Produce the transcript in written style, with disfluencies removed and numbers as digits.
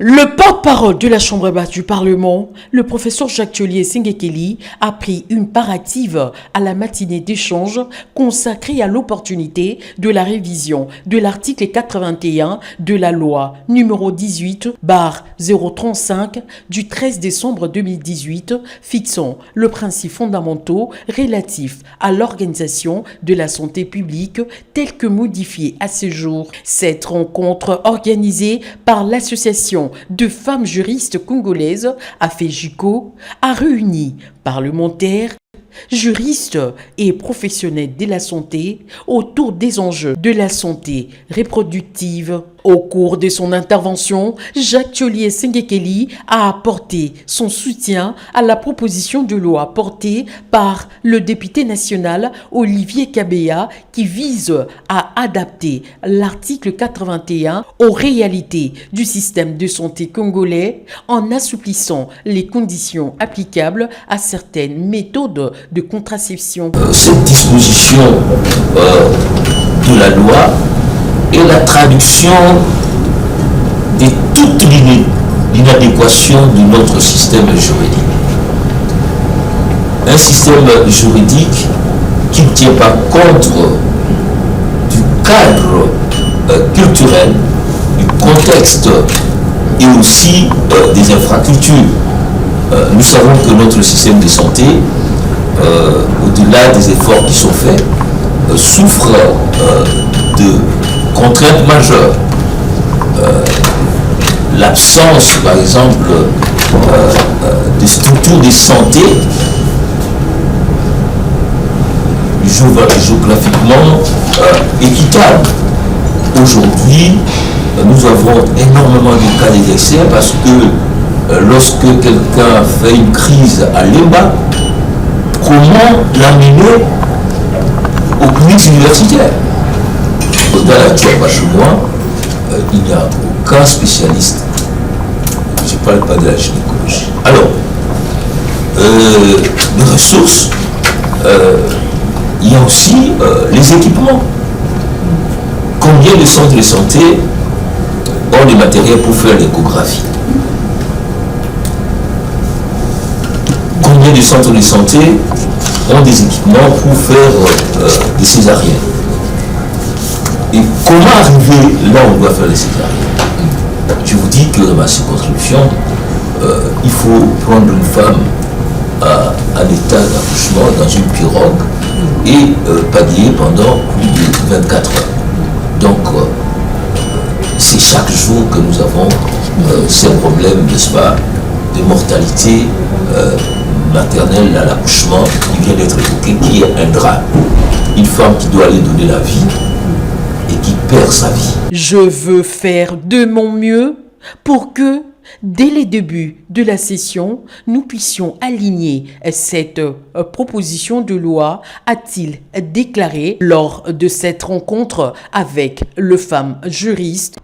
Le porte-parole de la Chambre basse du Parlement, le professeur Jacques Thiollier-Sengekeli, a pris une part active à la matinée d'échange consacrée à l'opportunité de la révision de l'article 81 de la loi numéro 18/035 du 13 décembre 2018 fixant le principe fondamental relatif à l'organisation de la santé publique tel que modifié à ce jour. Cette rencontre organisée par l'association de femmes juristes congolaises, AFEJUCO, a réuni parlementaires, juristes et professionnels de la santé autour des enjeux de la santé reproductive. Au cours de son intervention, Jacques Thiollier-Sengekeli a apporté son soutien à la proposition de loi portée par le député national Olivier Kabea qui vise à adapter l'article 81 aux réalités du système de santé congolais en assouplissant les conditions applicables à certaines méthodes de contraception. Cette disposition de la loi est la traduction de toute l'inadéquation de notre système juridique. Un système juridique qui ne tient pas compte du cadre culturel, du contexte et aussi des infrastructures. Nous savons que notre système de santé, au-delà des efforts qui sont faits, souffre de contraintes majeures. L'absence, par exemple, des structures de santé géographiquement équitables. Aujourd'hui, nous avons énormément de cas d'excès parce que lorsque quelqu'un fait une crise à Lemba, comment l'amener aux cliniques universitaires? Dans la Tchouapachoua, il n'y a aucun spécialiste. Je ne parle pas de la gynécologie. Alors, les ressources, il y a aussi les équipements. Combien de centres de santé ont des matériels pour faire l'échographie? Combien de centres de santé ont des équipements pour faire des césariennes? Et comment arriver là où on doit faire les césariennes? Je vous dis que dans ma circonscription, il faut prendre une femme à état d'accouchement dans une pirogue et pagayer pendant plus de 24 heures. Donc, c'est chaque jour que nous avons ces problèmes, n'est-ce pas, de mortalité maternelle à l'accouchement qui vient d'être évoqué, qui est un drame. Une femme qui doit aller donner la vie et qui perd sa vie. Je veux faire de mon mieux pour que, dès les débuts de la session, nous puissions aligner cette proposition de loi, a-t-il déclaré lors de cette rencontre avec le femme juriste.